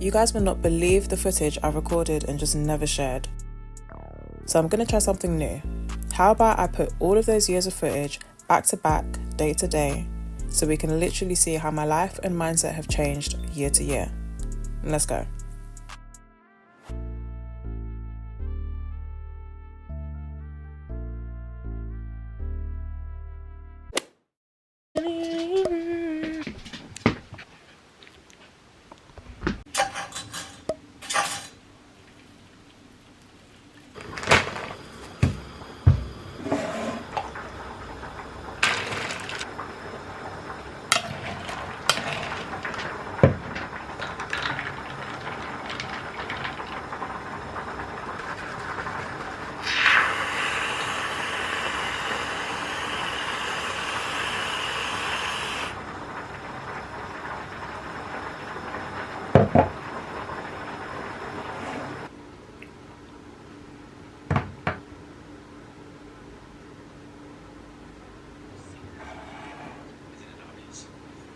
You guys will not believe the footage I recorded and just never shared. So I'm going to try something new. How about I put all of those years of footage back to back, day to day, so we can literally see how my life and mindset have changed year to year. Let's go.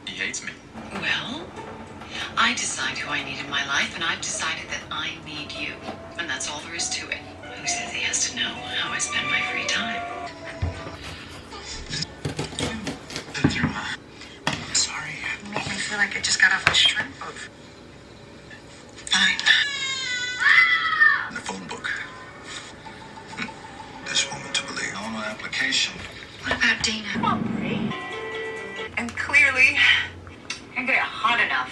He hates me. Well, I decide who I need in my life, and I've decided that I need you. And that's all there is to it. Who says he has to know how I spend my free time? Sorry. You make me feel like I just got off a shrimp boat. Fine. In the phone book. This woman to believe. No application. What about Dana? And clearly, I get it hot enough.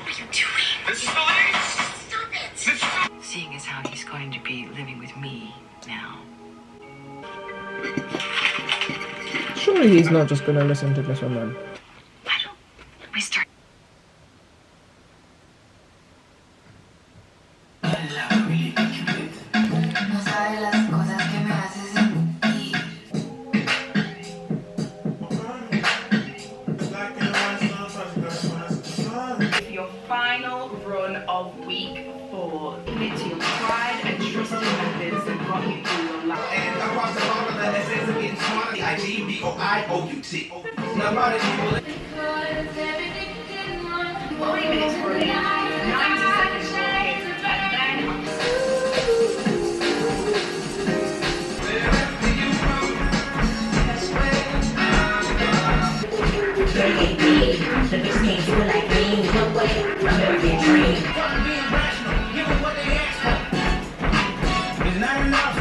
What are you doing? This is police! Stop it! Seeing as how he's going to be living with me now. Surely he's not just gonna listen to this woman. I don't... We start... Your final run of week 4. Commit to your tried and trusted methods that got you through your life. And across the bottom that it says again, Quiana, I-G-B-O-I-O-U-T. Nobody will. 40 minutes running, 90 seconds walking, and then... It's not enough.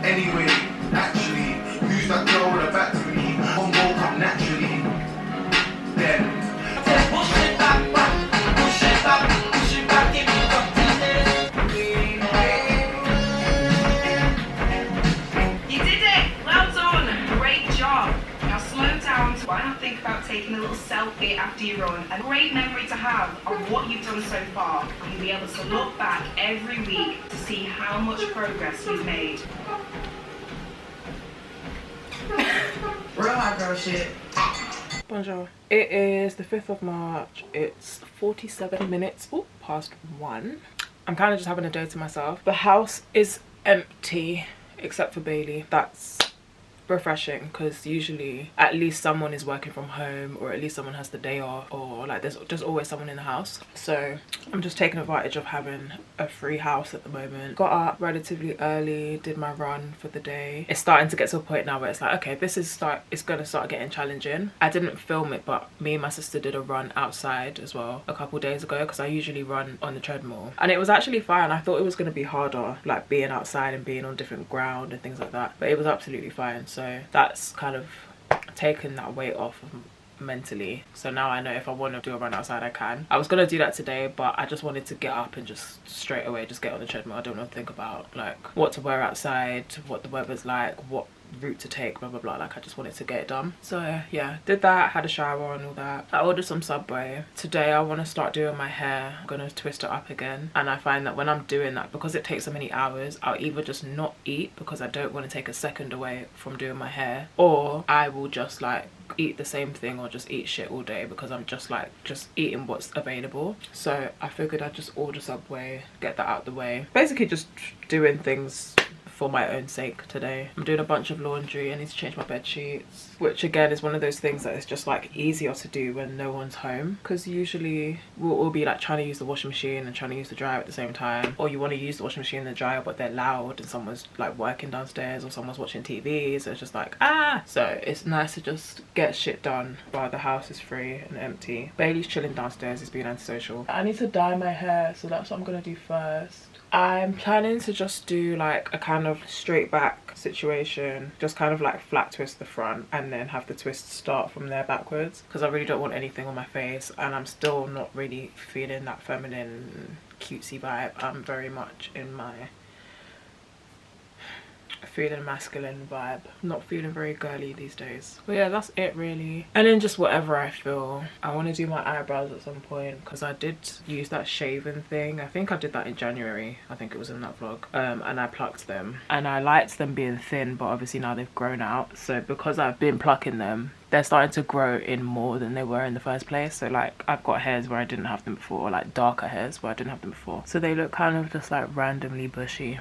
Anyway, actually, use that girl with a battery. One will come naturally. Then. Push it back, push it back, push it back, give me what You did it! Well done! Great job! Now slow down. Why not think about taking a little selfie after you run? A great memory to have of what you've done so far. You'll be able to look back every week to see how much progress you've made. real hot girl shit. Bonjour. It is the 5th of March. It's 47 minutes past 1. I'm kind of just having a day to myself. The house is empty except for Bailey. That's refreshing because usually at least someone is working from home, or at least someone has the day off, or like there's just always someone in the house. So I'm just taking advantage of having a free house at the moment. Got up relatively early, did my run for the day. It's starting to get to a point now where it's like, okay, it's gonna start getting challenging. I didn't film it, but me and my sister did a run outside as well a couple days ago because I usually run on the treadmill, and it was actually fine. I thought it was going to be harder, like being outside and being on different ground and things like that, but it was absolutely fine. So that's kind of taken that weight off of mentally. So now I know if I want to do a run outside I can. I was going to do that today, but I just wanted to get up and just straight away just get on the treadmill. I don't want to think about like what to wear outside, what the weather's like, what route to take, blah blah blah. Like I just wanted to get it done. So yeah, did that, had a shower and all that. I ordered some Subway. Today I want to start doing my hair. I'm gonna twist it up again, and I find that when I'm doing that, because it takes so many hours, I'll either just not eat because I don't want to take a second away from doing my hair, or I will just like eat the same thing or just eat shit all day because I'm just like eating what's available. So I figured I'd just order Subway, get that out the way, basically just doing things for my own sake today. I'm doing a bunch of laundry. I need to change my bed sheets, which again is one of those things that is just like easier to do when no one's home, because usually we'll all be like trying to use the washing machine and trying to use the dryer at the same time, or you want to use the washing machine and the dryer but they're loud and someone's like working downstairs or someone's watching TV, so it's just like so it's nice to just get shit done while the house is free and empty. Bailey's chilling downstairs, he's being antisocial. I need to dye my hair, so that's what I'm gonna do first. I'm planning to just do like a kind of straight back situation, just kind of like flat twist the front and then have the twist start from there backwards, because I really don't want anything on my face and I'm still not really feeling that feminine cutesy vibe. I'm very much in my feeling masculine vibe, not feeling very girly these days. But yeah, that's it really. And then just whatever I feel. I want to do my eyebrows at some point, because I did use that shaving thing. I think I did that in January, I think it was in that vlog, and I plucked them and I liked them being thin, but obviously now they've grown out, so because I've been plucking them, they're starting to grow in more than they were in the first place. So like I've got hairs where I didn't have them before, or like darker hairs where I didn't have them before, so they look kind of just like randomly bushy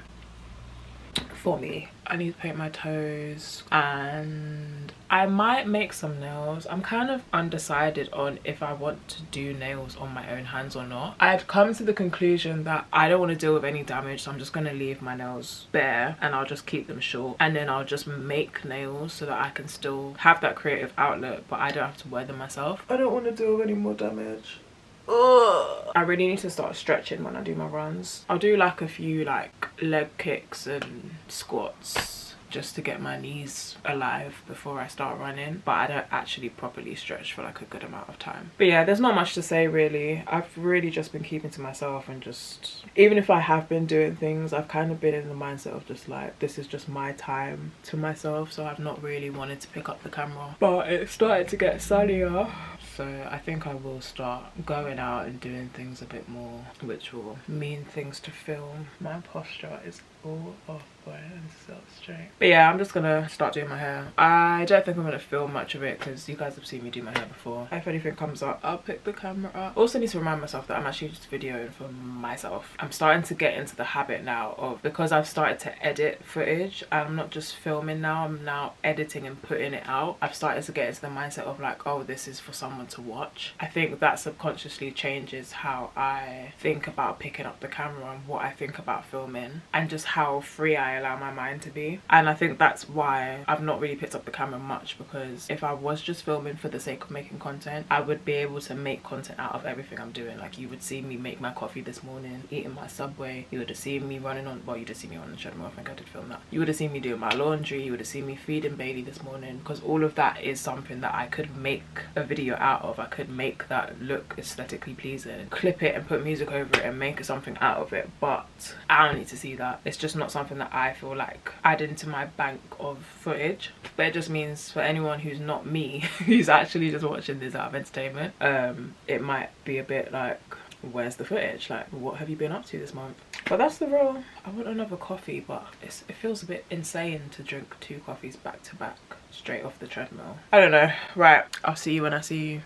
for me. I need to paint my toes and I might make some nails. I'm kind of undecided on if I want to do nails on my own hands or not. I've come to the conclusion that I don't want to deal with any damage, so I'm just going to leave my nails bare and I'll just keep them short, and then I'll just make nails so that I can still have that creative outlet but I don't have to wear them myself. I don't want to deal with any more damage. Ugh. I really need to start stretching when I do my runs. I'll do like a few like leg kicks and squats just to get my knees alive before I start running, but I don't actually properly stretch for like a good amount of time. But yeah, there's not much to say really. I've really just been keeping to myself, and just even if I have been doing things, I've kind of been in the mindset of just like, this is just my time to myself, so I've not really wanted to pick up the camera. But it started to get sunnier, so I think I will start going out and doing things a bit more, which will mean things to film. My posture is all off, but it's so straight. But yeah, I'm just gonna start doing my hair. I don't think I'm gonna film much of it because you guys have seen me do my hair before. If anything comes up, I'll pick the camera up. Also need to remind myself that I'm actually just videoing for myself. I'm starting to get into the habit now of, because I've started to edit footage, I'm not just filming now, I'm now editing and putting it out. I've started to get into the mindset of like, oh, this is for someone to watch. I think that subconsciously changes how I think about picking up the camera and what I think about filming, and just how free I allow my mind to be. And I think that's why I've not really picked up the camera much, because if I was just filming for the sake of making content, I would be able to make content out of everything I'm doing. Like, you would see me make my coffee this morning, eating my Subway, you would have seen me running on, well, you'd have seen me on the treadmill, I think I did film that. You would have seen me doing my laundry, you would have seen me feeding Bailey this morning, because all of that is something that I could make a video out of. I could make that look aesthetically pleasing, clip it and put music over it and make something out of it, but I don't need to see that. It's just not something that I feel like adding to my bank of footage. But it just means for anyone who's not me, who's actually just watching this out of entertainment, it might be a bit like, where's the footage? Like, what have you been up to this month? But that's the real. I want another coffee, but it feels a bit insane to drink 2 coffees back to back straight off the treadmill. I don't know. Right, I'll see you when I see you.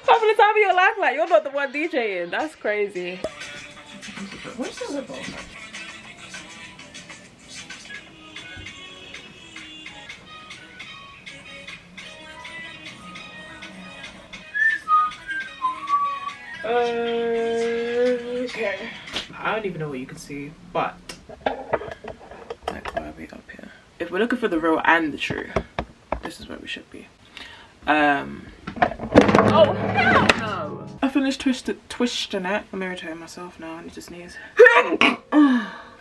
Having the time of your life, like you're not the one DJing. That's crazy. Where's the ripple? Okay. I don't even know what you can see, but like, why are we up here? If we're looking for the real and the true, this is where we should be. Oh hell no! I finished twisting it. I'm irritating myself now. I need to sneeze.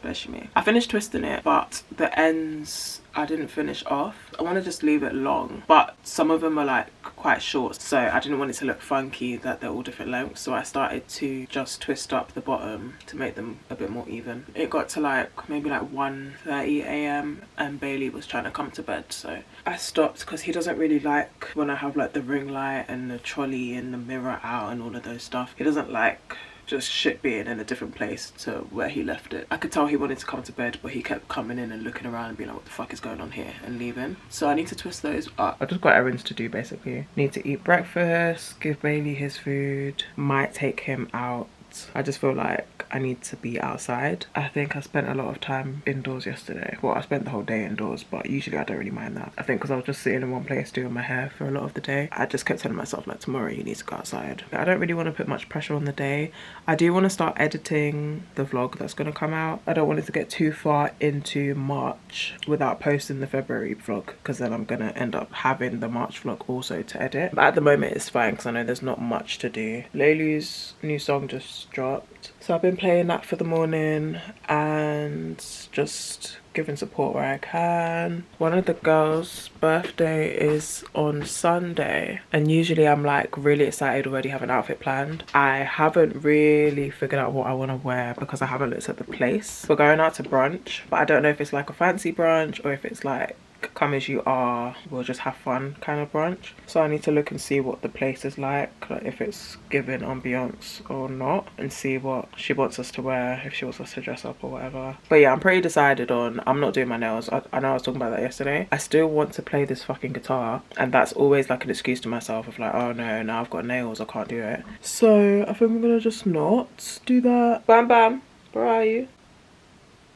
Bear bless you me. I finished twisting it, but the ends I didn't finish off. I want to just leave it long, but some of them are like quite short, so I didn't want it to look funky that they're all different lengths, so I started to just twist up the bottom to make them a bit more even. It got to like maybe like 1:30 a.m. and Bailey was trying to come to bed, so I stopped because he doesn't really like when I have like the ring light and the trolley and the mirror out and all of those stuff. He doesn't like just shit being in a different place to where he left it. I could tell he wanted to come to bed, but he kept coming in and looking around and being like, what the fuck is going on here, and leaving. So I need to twist those up. I just got errands to do basically. Need to eat breakfast, give Bailey his food, might take him out. I just feel like I need to be outside. I think I spent a lot of time indoors yesterday. Well, I spent the whole day indoors, but usually I don't really mind that. I think because I was just sitting in one place doing my hair for a lot of the day, I just kept telling myself like, tomorrow you need to go outside. I don't really want to put much pressure on the day. I do want to start editing the vlog that's going to come out. I don't want it to get too far into March without posting the February vlog, because then I'm going to end up having the March vlog also to edit. But at the moment it's fine because I know there's not much to do. Lulu's new song just dropped, so I've been playing that for the morning and just giving support where I can. One of the girls' birthday is on Sunday, and usually I'm like really excited, already have an outfit planned. I haven't really figured out what I want to wear because I haven't looked at the place. We're going out to brunch, but I don't know if it's like a fancy brunch or if it's like come as you are, we'll just have fun kind of brunch. So I need to look and see what the place is like if it's giving ambiance or not, and see what she wants us to wear, if she wants us to dress up or whatever. But yeah, I'm pretty decided on, I'm not doing my nails. I know I was talking about that yesterday. I still want to play this fucking guitar, and that's always like an excuse to myself of like, oh no, now I've got nails, I can't do it. So I think I'm gonna just not do that. Bam Bam, where are you?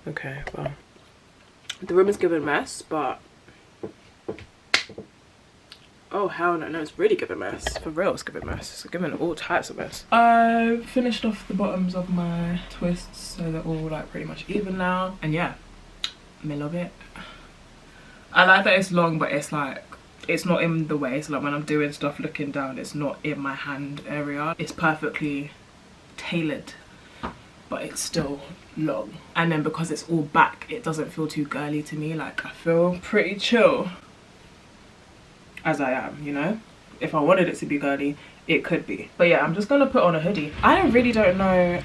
Okay, well, the room is giving mess, but oh hell no, it's really giving mess. For real, it's giving mess. It's giving all types of mess. I finished off the bottoms of my twists, so they're all like pretty much even now. And yeah, I love it. I like that it's long, but it's like, it's not in the way. So like when I'm doing stuff looking down, it's not in my hand area. It's perfectly tailored, but it's still long. And then because it's all back, it doesn't feel too girly to me. Like I feel pretty chill as I am, you know? If I wanted it to be girly, it could be. But yeah, I'm just gonna put on a hoodie. I really don't know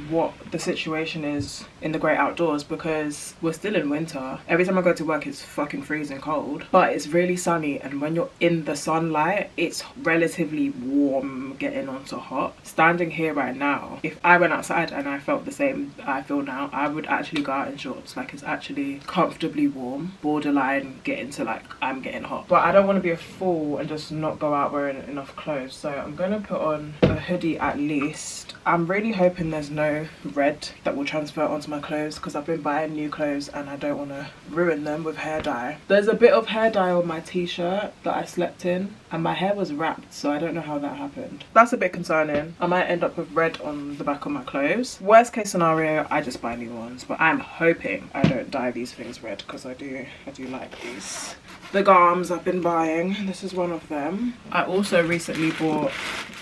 what the situation is in the great outdoors, because we're still in winter. Every time I go to work it's fucking freezing cold, but it's really sunny, and when you're in the sunlight it's relatively warm getting onto hot. Standing here right now, if I went outside and I felt the same I feel now, I would actually go out in shorts. Like it's actually comfortably warm, borderline getting to like I'm getting hot. But I don't want to be a fool and just not go out wearing enough clothes, so I'm gonna put on a hoodie at least. I'm really hoping there's no red that will transfer onto my clothes, because I've been buying new clothes and I don't want to ruin them with hair dye. There's a bit of hair dye on my t-shirt that I slept in, and my hair was wrapped, so I don't know how that happened. That's a bit concerning. I might end up with red on the back of my clothes. Worst case scenario, I just buy new ones, but I'm hoping I don't dye these things red, because I do like these. The 𖥔March I've been buying, this is one of them. I also recently bought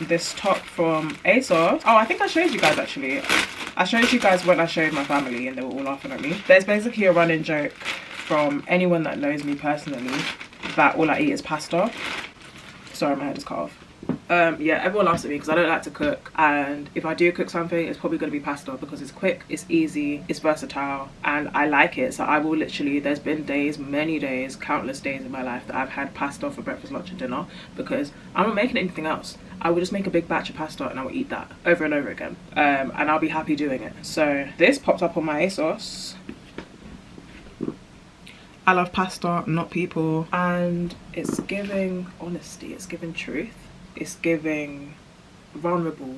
this top from ASOS. Oh, I think I showed you guys actually. I showed you guys when I showed my family and they were all laughing at me. There's basically a running joke from anyone that knows me personally that all I eat is pasta. Sorry, my head is cut off. Yeah, everyone laughs at me because I don't like to cook, and if I do cook something it's probably going to be pasta, because it's quick, it's easy, it's versatile, and I like it. So I will literally, there's been days, many days, countless days in my life that I've had pasta for breakfast, lunch and dinner, because I'm not making anything else. I will just make a big batch of pasta and I will eat that over and over again, and I'll be happy doing it. So this popped up on my ASOS. I love pasta, not people, and it's giving honesty, it's giving truth. It's giving vulnerable,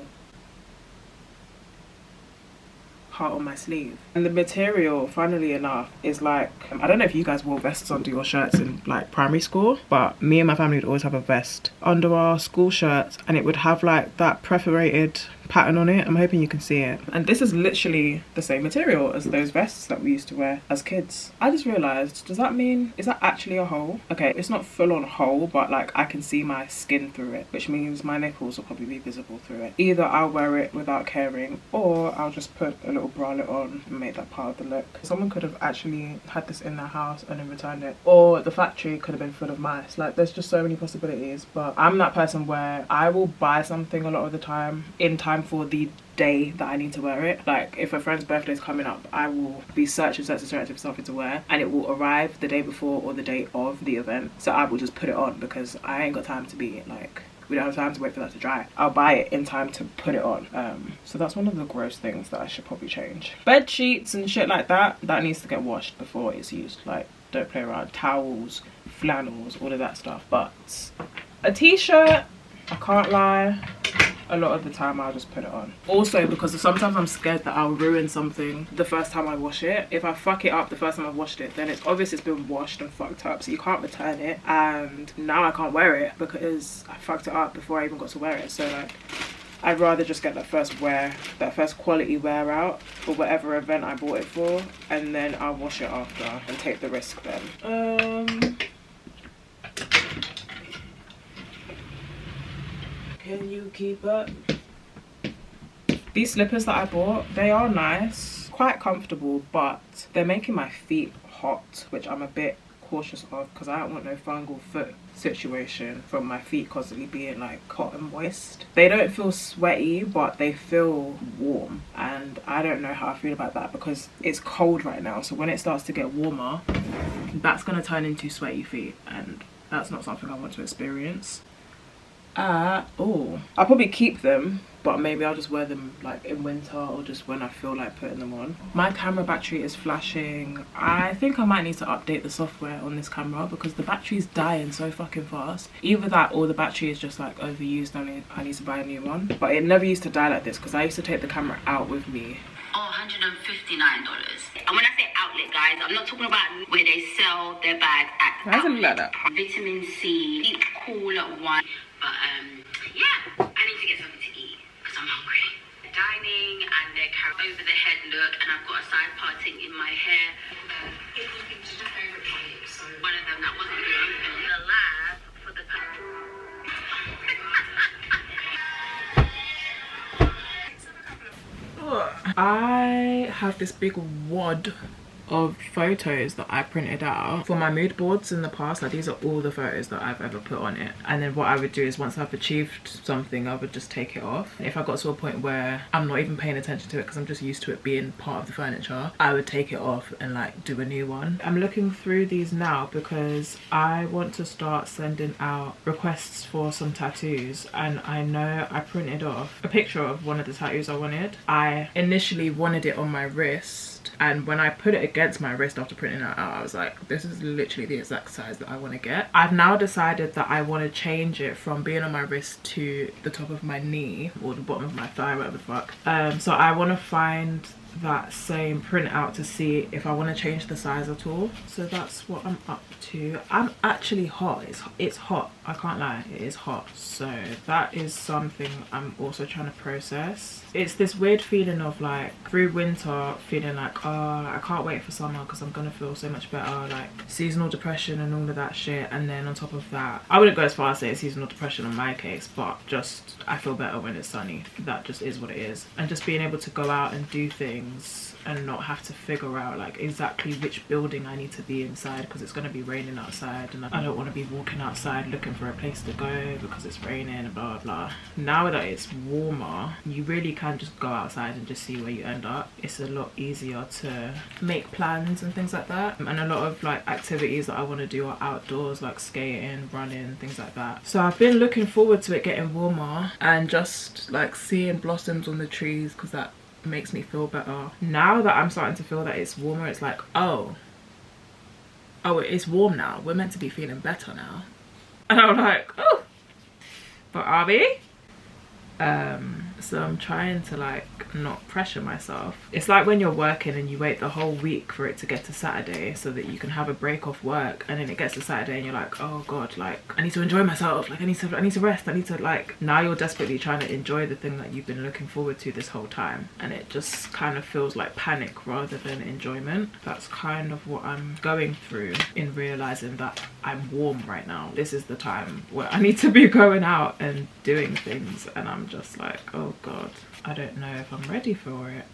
heart on my sleeve. And the material, funnily enough, is like, I don't know if you guys wore vests under your shirts in like primary school, but me and my family would always have a vest under our school shirts, and it would have like that perforated pattern on it. I'm hoping you can see it. And this is literally the same material as those vests that we used to wear as kids. I just realized, does that mean, is that actually a hole? Okay, it's not full on hole, but like I can see my skin through it, which means my nipples will probably be visible through it. Either I'll wear it without caring, or I'll just put a little bralette on and make that part of the look. Someone could have actually had this in their house and then returned it, or the factory could have been full of mice. Like, there's just so many possibilities. But I'm that person where I will buy something a lot of the time in time for the day that I need to wear it. Like, if a friend's birthday is coming up, I will be searching for something to wear, and it will arrive the day before or the day of the event, so I will just put it on because I ain't got time to be like, we don't have time to wait for that to dry. I'll buy it in time to put it on. So that's one of the gross things that I should probably change. Bed sheets and shit like that needs to get washed before it's used. Like, don't play around. Towels, flannels, all of that stuff. But a t-shirt, I can't lie, a lot of the time I'll just put it on. Also, because sometimes I'm scared that I'll ruin something the first time I wash it. If I fuck it up the first time I've washed it, then it's obvious it's been washed and fucked up, so you can't return it, and now I can't wear it because I fucked it up before I even got to wear it. So like, I'd rather just get that first quality wear out for whatever event I bought it for, and then I'll wash it after and take the risk then. Can you keep up? These slippers that I bought, they are nice, quite comfortable, but they're making my feet hot, which I'm a bit cautious of because I don't want no fungal foot situation from my feet constantly being like hot and moist. They don't feel sweaty, but they feel warm, and I don't know how I feel about that because it's cold right now, so when it starts to get warmer, that's gonna turn into sweaty feet, and that's not something I want to experience. I'll probably keep them, but maybe I'll just wear them like in winter or just when I feel like putting them on. My camera battery is flashing. I think I might need to update the software on this camera because the battery's dying so fucking fast. Either that or the battery is just like overused and I need to buy a new one. But it never used to die like this because I used to take the camera out with me. Oh, $159. And when I say outlet, guys, I'm not talking about where they sell their bags at outlet. Vitamin C, cool one. But yeah, I need to get something to eat because I'm hungry. Dining and their over the head look, and I've got a side parting in my hair. One of them that wasn't really open. The lab for the I have this big wad of photos that I printed out for my mood boards in the past. Like, these are all the photos that I've ever put on it, and then what I would do is once I've achieved something, I would just take it off. If I got to a point where I'm not even paying attention to it because I'm just used to it being part of the furniture, I would take it off and like do a new one. I'm looking through these now because I want to start sending out requests for some tattoos, and I know I printed off a picture of one of the tattoos I wanted. I initially wanted it on my wrist, and when I put it against my wrist after printing it out, I was like, this is literally the exact size that I want to get. I've now decided that I want to change it from being on my wrist to the top of my knee or the bottom of my thigh, whatever the fuck. So I want to find that same print out to see if I want to change the size at all. So that's what I'm up to. I'm actually hot. It's hot, I can't lie, it is hot. So that is something I'm also trying to process. It's this weird feeling of like through winter feeling like, oh, I can't wait for summer because I'm gonna feel so much better, like seasonal depression and all of that shit. And then on top of that, I wouldn't go as far as saying seasonal depression in my case, but just I feel better when it's sunny. That just is what it is. And just being able to go out and do things and not have to figure out like exactly which building I need to be inside because it's going to be raining outside, and I don't want to be walking outside looking for a place to go because it's raining and blah blah. Now that it's warmer, you really can just go outside and just see where you end up. It's a lot easier to make plans and things like that, and a lot of like activities that I want to do are outdoors, like skating, running, things like that. So I've been looking forward to it getting warmer and just like seeing blossoms on the trees because that makes me feel better. Now that I'm starting to feel that it's warmer, it's like, oh it's warm now, we're meant to be feeling better now. And I'm like, oh, but are we? So I'm trying to like not pressure myself. It's like when you're working and you wait the whole week for it to get to Saturday so that you can have a break off work, and then it gets to Saturday and you're like, oh god, like I need to enjoy myself, like I need to rest, I need to, like, now you're desperately trying to enjoy the thing that you've been looking forward to this whole time, and it just kind of feels like panic rather than enjoyment. That's kind of what I'm going through in realizing that I'm warm right now. This is the time where I need to be going out and doing things, and I'm just like, oh god, I don't know if I'm ready for it.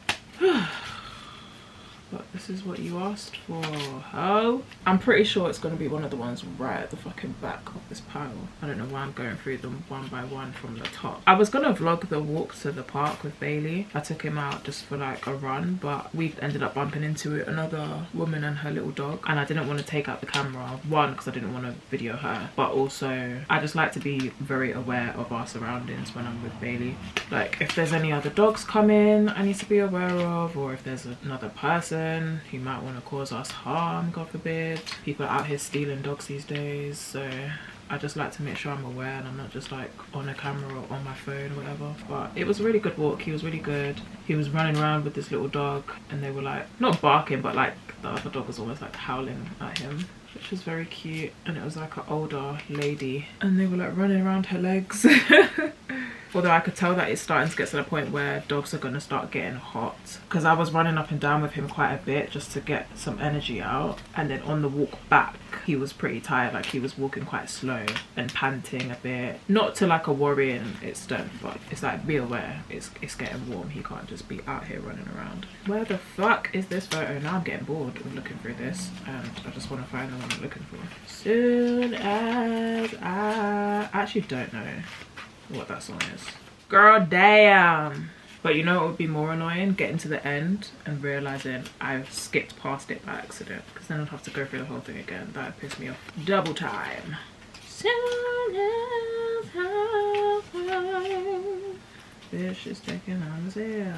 But this is what you asked for. Oh, I'm pretty sure it's going to be one of the ones right at the fucking back of this pile. I don't know why I'm going through them one by one from the top. I was going to vlog the walk to the park with Bailey. I took him out just for like a run, but we ended up bumping into another woman and her little dog, and I didn't want to take out the camera. One, because I didn't want to video her, but also I just like to be very aware of our surroundings when I'm with Bailey. Like if there's any other dogs coming I need to be aware of, or if there's another person who might want to cause us harm, god forbid. People are out here stealing dogs these days, so I just like to make sure I'm aware and I'm not just like on a camera or on my phone or whatever. But it was a really good walk. He was really good. He was running around with this little dog, and they were like not barking, but like the other dog was almost like howling at him, which was very cute. And it was like an older lady, and they were like running around her legs. Although I could tell that it's starting to get to the point where dogs are going to start getting hot, because I was running up and down with him quite a bit just to get some energy out, and then on the walk back he was pretty tired. Like he was walking quite slow and panting a bit, not to like a worrying extent, but it's like, be aware, it's getting warm. He can't just be out here running around. Where the fuck is this photo? Now I'm getting bored of looking through this, and I just want to find the one I'm looking for. Soon as I actually don't know what that song is. Girl damn. But you know what would be more annoying? Getting to the end and realizing I've skipped past it by accident, because then I'd have to go through the whole thing again. That would piss me off double time. Fish is taking on the sail.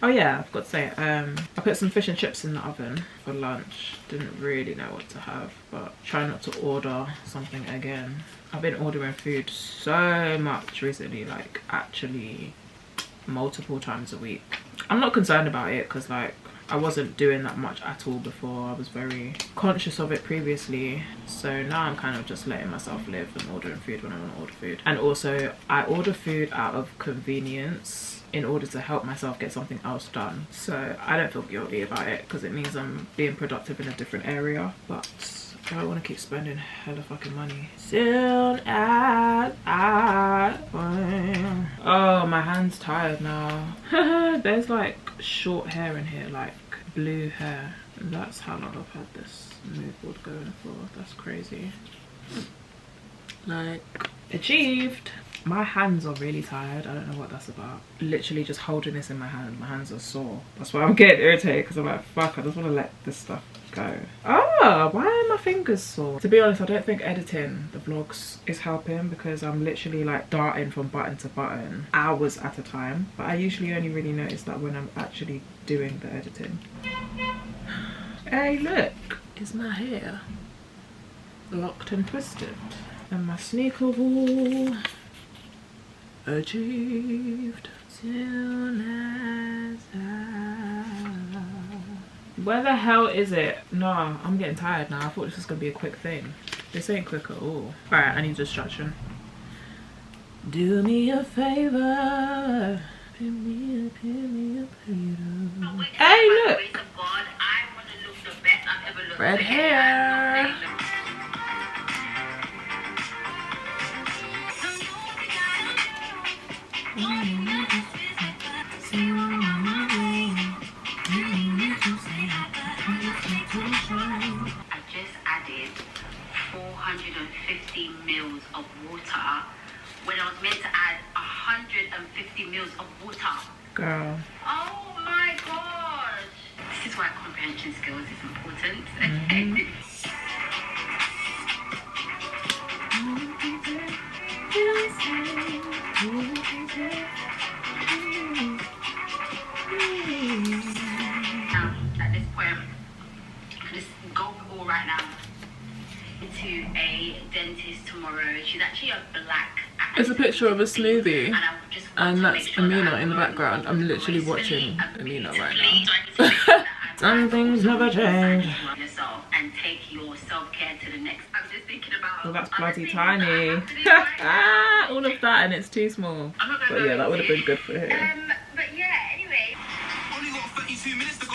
Oh yeah, I've got to say, I put some fish and chips in the oven for lunch. Didn't really know what to have, but try not to order something again. I've been ordering food so much recently, like actually multiple times a week. I'm not concerned about it because like I wasn't doing that much at all before. I was very conscious of it previously, so now I'm kind of just letting myself live and ordering food when I want to order food. And also I order food out of convenience in order to help myself get something else done, so I don't feel guilty about it because it means I'm being productive in a different area. But I don't want to keep spending hella fucking money. Soon as oh, my hand's tired now. There's like short hair in here, like blue hair. That's how long I've had this mood board going for. That's crazy. Like, achieved. My hands are really tired. I don't know what that's about. Literally just holding this in my hand, my hands are sore. That's why I'm getting irritated, because I'm like, fuck, I just want to let this stuff go. Oh, why are my fingers sore? To be honest, I don't think editing the vlogs is helping, because I'm literally like darting from button to button hours at a time. But I usually only really notice that when I'm actually doing the editing. Hey, look, is my hair locked and twisted, and my sneaker wall achieved. Soon as where the hell is it? Nah, I'm getting tired now. I thought this was gonna be a quick thing. This ain't quick at all. Alright, I need distraction. Do me a favor. Pay me a plate. Hey, look! Red hair. I just added 450 mils of water when I was meant to add 150 mils of water. Girl. Oh my gosh. This is why comprehension skills is important. Now, at this point, I'm just go all right now into a dentist tomorrow. She's actually a black It's a picture of a smoothie, and that's Amina in the background. I'm literally watching Amina right now. Some things never change. And take your self-care to the next. I'm just thinking about. Well, that's bloody tiny. All of that, and it's too small. But yeah, that would have been good for him. But yeah, anyway. Only got 32 minutes to go.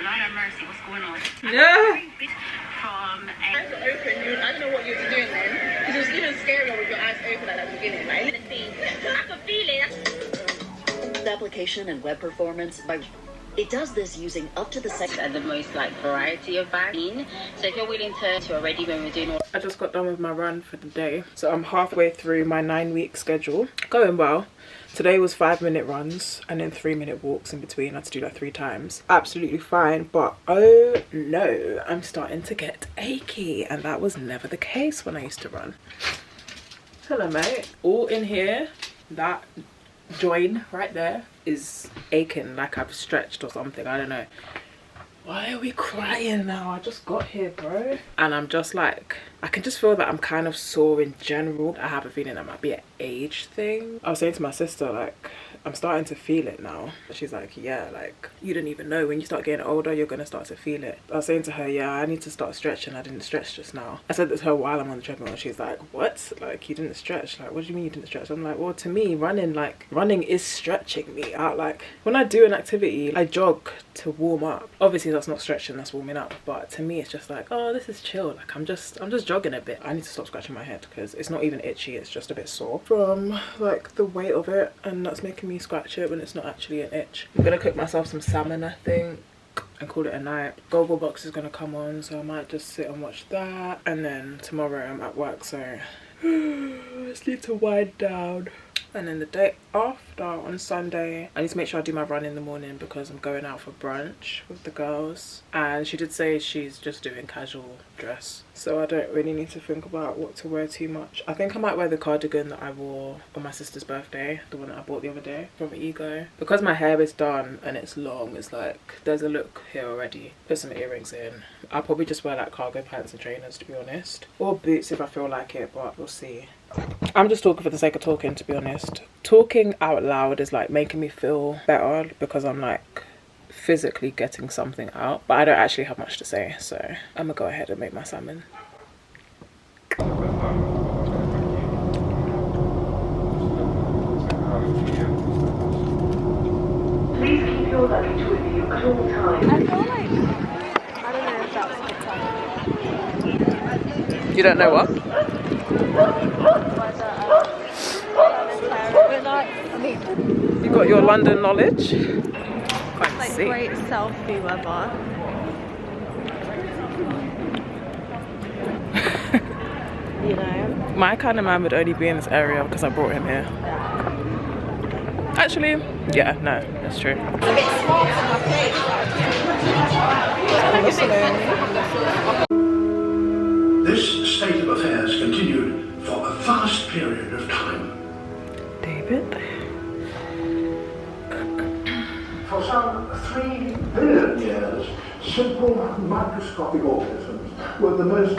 Lord have mercy, what's going on? Yeah. From Open, I don't know what you were doing then. Because it was even scarier with your eyes open at the beginning. Like, I can feel it. Application and web performance by it does this using up to the second And the most like variety of vaccine. So if you're willing to already when we're doing all. I just got done with my run for the day, so I'm halfway through my 9-week schedule. Going well. Today was 5-minute runs and then 3-minute walks in between. I had to do that 3 times. Absolutely fine, but oh no, I'm starting to get achy, and that was never the case when I used to run. Hello mate. All in here, that joint right there is aching like I've stretched or something. I don't know. Why are we crying now? I just got here, bro. And I'm just like, I can just feel that I'm kind of sore in general. I have a feeling that might be an age thing. I was saying to my sister, like, I'm starting to feel it now. She's like, yeah, like, you didn't even know when you start getting older, you're gonna start to feel it. I was saying to her, yeah, I need to start stretching. I didn't stretch just now. I said this to her while I'm on the treadmill, and she's like, what? Like, you didn't stretch? Like, what do you mean you didn't stretch? I'm like, well, to me, running is stretching me out. Like, when I do an activity, I jog to warm up. Obviously, that's not stretching, that's warming up. But to me, it's just like, oh, this is chill. Like, I'm just jogging a bit. I need to stop scratching my head because it's not even itchy. It's just a bit sore from, like, the weight of it. And that's making me scratch it when it's not actually an itch. I'm gonna cook myself some salmon, I think, and call it a night. 𖥔March is gonna come on, so I might just sit and watch that. And then tomorrow I'm at work, so I just need to wind down. And then the day after, on Sunday, I need to make sure I do my run in the morning because I'm going out for brunch with the girls. And she did say she's just doing casual dress, so I don't really need to think about what to wear too much. I think I might wear the cardigan that I wore on my sister's birthday, the one that I bought the other day from 𝐿GO. Because my hair is done and it's long, it's like, there's a look here already. Put some earrings in. I'll probably just wear like cargo pants and trainers, to be honest. Or boots if I feel like it, but we'll see. I'm just talking for the sake of talking, to be honest. Talking out loud is like making me feel better because I'm like physically getting something out, but I don't actually have much to say, so I'm gonna go ahead and make my salmon. Please keep your luggage with you at all times. I feel like, I don't know if that was a good time. You don't know what? You got your London knowledge? Can't Like see. great selfie weather. You know? My kind of man would only be in this area because I brought him here. Actually, yeah, no, that's true. This state of affairs continued for a vast period of time. David? For some 3 billion years, simple microscopic organisms were the most...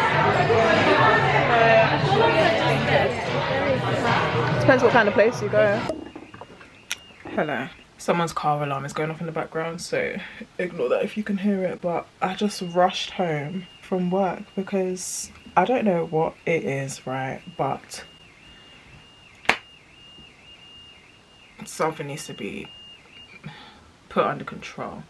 Depends what kind of place you go. Hello. Someone's car alarm is going off in the background, so ignore that if you can hear it. But I just rushed home from work because I don't know what it is, right? But something needs to be put under control.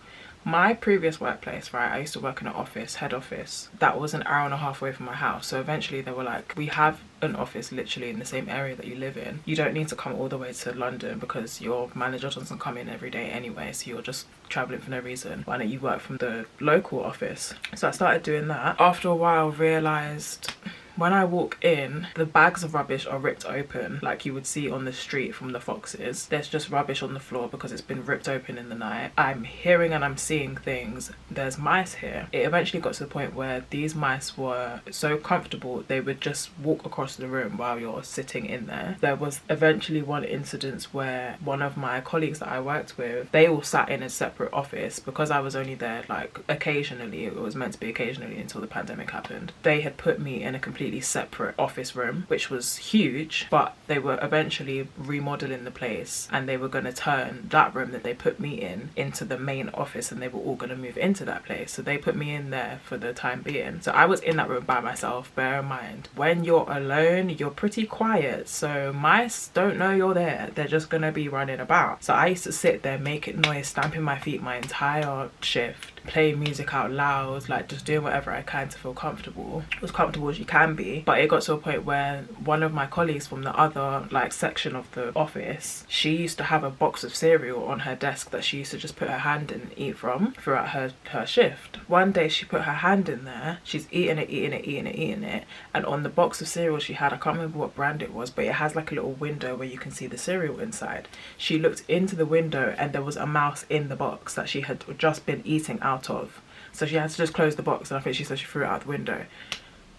My previous workplace, right, I used to work in an office, head office, that was an hour and a half away from my house. So eventually they were like, we have an office literally in the same area that you live in. You don't need to come all the way to London because your manager doesn't come in every day anyway, so you're just traveling for no reason. Why don't you work from the local office? So I started doing that. After a while, realized when I walk in, the bags of rubbish are ripped open like you would see on the street from the Foxes. There's just rubbish on the floor because it's been ripped open in the night. I'm hearing and I'm seeing things. There's mice here. It eventually got to the point where these mice were so comfortable they would just walk across the room while you're sitting in there. There was eventually one incident where one of my colleagues that I worked with, they all sat in a separate office because I was only there like occasionally. It was meant to be occasionally until the pandemic happened. They had put me in a completely completely separate office room, which was huge, but they were eventually remodeling the place and they were going to turn that room that they put me in into the main office, and they were all going to move into that place. So they put me in there for the time being. So I was in that room by myself. Bear in mind, when you're alone, you're pretty quiet, so mice don't know you're there. They're just gonna be running about. So I used to sit there making noise, stamping my feet my entire shift, playing music out loud, like just doing whatever I can to feel comfortable, as comfortable as you can be. But it got to a point where one of my colleagues from the other like section of the office, she used to have a box of cereal on her desk that she used to just put her hand in and eat from throughout her shift. One day she put her hand in there, she's eating it, and on the box of cereal she had, I can't remember what brand it was, but it has like a little window where you can see the cereal inside. She looked into the window and there was a mouse in the box that she had just been eating out of. So she had to just close the box, and I think she said she threw it out the window.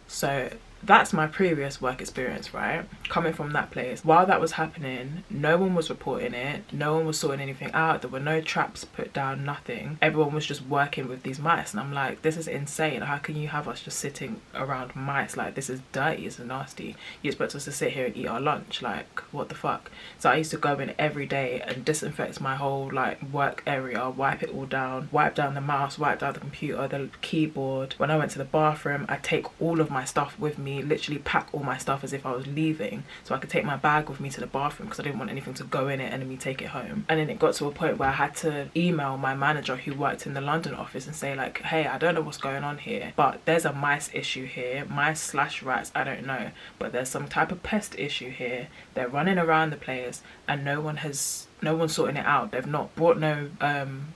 So that's my previous work experience, right? Coming from that place. While that was happening, no one was reporting it, no one was sorting anything out, there were no traps put down, nothing. Everyone was just working with these mice, and I'm like, this is insane. How can you have us just sitting around mice? Like, this is dirty, it's nasty. You expect us to sit here and eat our lunch? Like, what the fuck? So I used to go in every day and disinfect my whole like work area, wipe it all down, wipe down the mouse, wipe down the computer, the keyboard. When I went to the bathroom, I'd take all of my stuff with me, literally pack all my stuff as if I was leaving, so I could take my bag with me to the bathroom because I didn't want anything to go in it and then me take it home. And then it got to a point where I had to email my manager who worked in the London office and say like, hey, I don't know what's going on here, but there's a mice issue here, mice/rats, I don't know, but there's some type of pest issue here. They're running around the place and no one's sorting it out. They've not brought no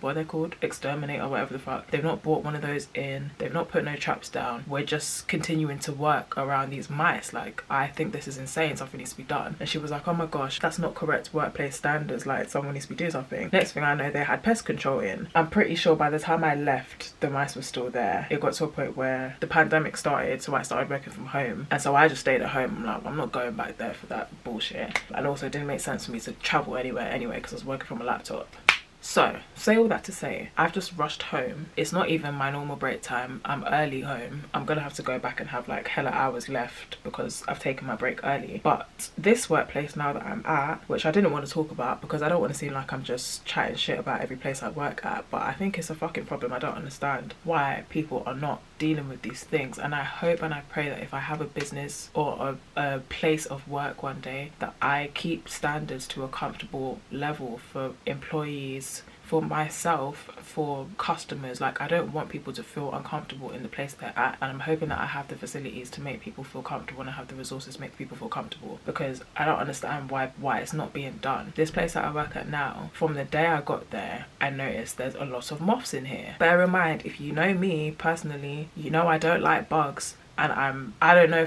what are they called, exterminate or whatever the fuck, they've not brought one of those in, they've not put no traps down, we're just continuing to work around these mice. Like, I think this is insane, something needs to be done. And she was like, oh my gosh, that's not correct workplace standards, like someone needs to be doing something. Next thing I know, they had pest control in. I'm pretty sure by the time I left, the mice were still there. It got to a point where the pandemic started, so I started working from home, and so I just stayed at home. I'm like, I'm not going back there for that bullshit. And also it didn't make sense for me to travel anywhere anyway because I was working from a laptop. So, say all that to say, I've just rushed home. It's not even my normal break time. I'm early home. I'm gonna have to go back and have like hella hours left because I've taken my break early. But this workplace now that I'm at, which I didn't want to talk about because I don't want to seem like I'm just chatting shit about every place I work at, but I think it's a fucking problem. I don't understand why people are not dealing with these things, and I hope and I pray that if I have a business or a place of work one day, that I keep standards to a comfortable level for employees, for myself, for customers. Like, I don't want people to feel uncomfortable in the place they're at, and I'm hoping that I have the facilities to make people feel comfortable and I have the resources to make people feel comfortable, because I don't understand why it's not being done. This place that I work at now, from the day I got there, I noticed there's a lot of moths in here. Bear in mind, if you know me personally, you know I don't like bugs. And I don't know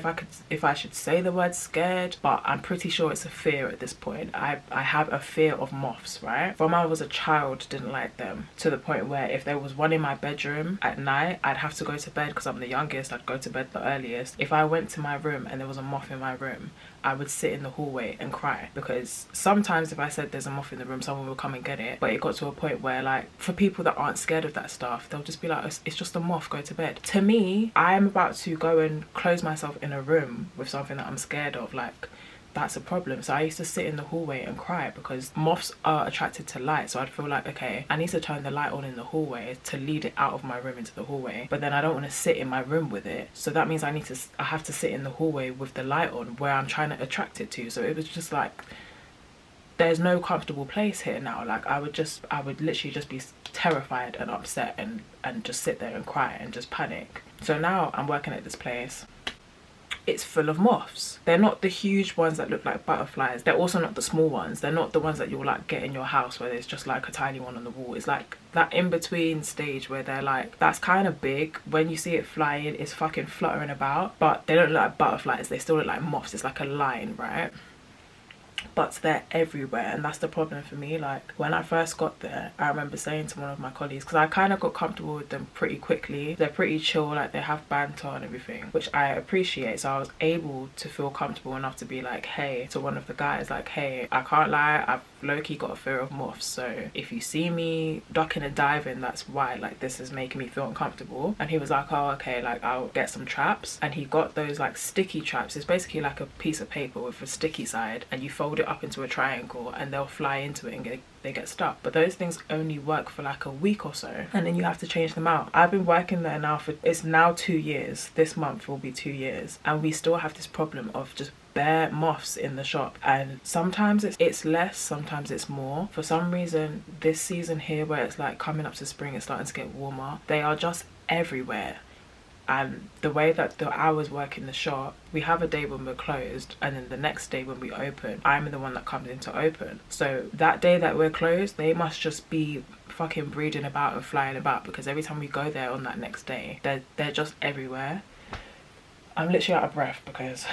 if I should say the word scared, but I'm pretty sure it's a fear at this point. I have a fear of moths, right? From when I was a child, didn't like them, to the point where if there was one in my bedroom at night, I'd have to go to bed because I'm the youngest. I'd go to bed the earliest. If I went to my room and there was a moth in my room, I would sit in the hallway and cry, because sometimes if I said there's a moth in the room, someone will come and get it. But it got to a point where, like, for people that aren't scared of that stuff, they'll just be like, it's just a moth, go to bed. To me, I am about to go and close myself in a room with something that I'm scared of. Like, that's a problem. So I used to sit in the hallway and cry because moths are attracted to light. So I'd feel like, okay, I need to turn the light on in the hallway to lead it out of my room into the hallway, but then I don't want to sit in my room with it. So that means I have to sit in the hallway with the light on where I'm trying to attract it to. So it was just like, there's no comfortable place here now. Like, I would literally just be terrified and upset and just sit there and cry and just panic. So now I'm working at this place. It's full of moths. They're not the huge ones that look like butterflies. They're also not the small ones. They're not the ones that you'll like get in your house where there's just like a tiny one on the wall. It's like that in-between stage where they're like, that's kind of big. When you see it flying, it's fucking fluttering about, but they don't look like butterflies. They still look like moths. It's like a line, right? But they're everywhere, and that's the problem for me. Like, when I first got there, I remember saying to one of my colleagues, because I kind of got comfortable with them pretty quickly, they're pretty chill, like they have banter and everything, which I appreciate. So I was able to feel comfortable enough to be like, hey, to one of the guys, like, hey, I can't lie, low-key got a fear of moths, so if you see me ducking and diving, that's why, like, this is making me feel uncomfortable. And he was like, oh, okay, like, I'll get some traps. And he got those like sticky traps. It's basically like a piece of paper with a sticky side, and you fold it up into a triangle and they'll fly into it and they get stuck. But those things only work for like a week or so, and then you have to change them out. I've been working there now for, it's now 2 years. This month will be 2 years, and we still have this problem of just bare moths in the shop. And sometimes it's less, sometimes it's more. For some reason this season here, where it's like coming up to spring, it's starting to get warmer, they are just everywhere. And the way that the hours work in the shop, we have a day when we're closed, and then the next day when we open, I'm the one that comes in to open. So that day that we're closed, they must just be fucking breeding about and flying about, because every time we go there on that next day, they're just everywhere. I'm literally out of breath because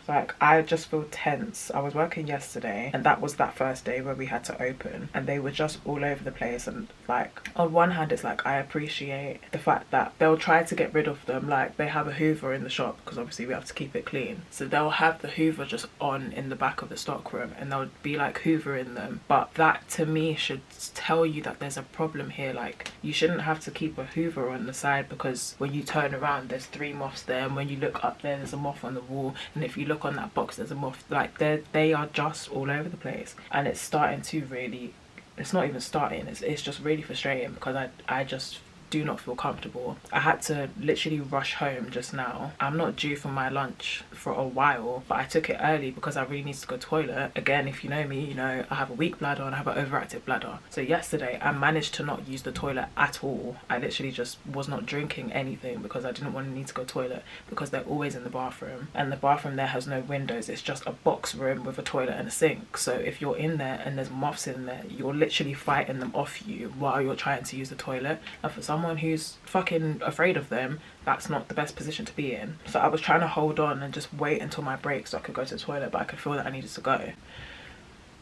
like, I just feel tense. I was working yesterday, and that was that first day where we had to open, and they were just all over the place. And like, on one hand, it's like, I appreciate the fact that they'll try to get rid of them. Like, they have a hoover in the shop because obviously we have to keep it clean, so they'll have the hoover just on in the back of the stock room, and they'll be like hoovering them. But that to me should tell you that there's a problem here. Like, you shouldn't have to keep a hoover on the side, because when you turn around there's 3 moths there, and when you look up there there's a moth on the wall, and if you look on that box there's a moth. Like, they are just all over the place, and it's starting to really, it's not even starting, it's just really frustrating, because I just do not feel comfortable. I had to literally rush home just now. I'm not due for my lunch for a while, but I took it early because I really need to go to the toilet. Again, if you know me, you know I have a weak bladder and I have an overactive bladder. So yesterday I managed to not use the toilet at all. I literally just was not drinking anything because I didn't want to need to go to the toilet, because they're always in the bathroom, and the bathroom there has no windows. It's just a box room with a toilet and a sink. So if you're in there and there's moths in there, you're literally fighting them off you while you're trying to use the toilet. And for someone who's fucking afraid of them, that's not the best position to be in. So I was trying to hold on and just wait until my break so I could go to the toilet, but I could feel that I needed to go.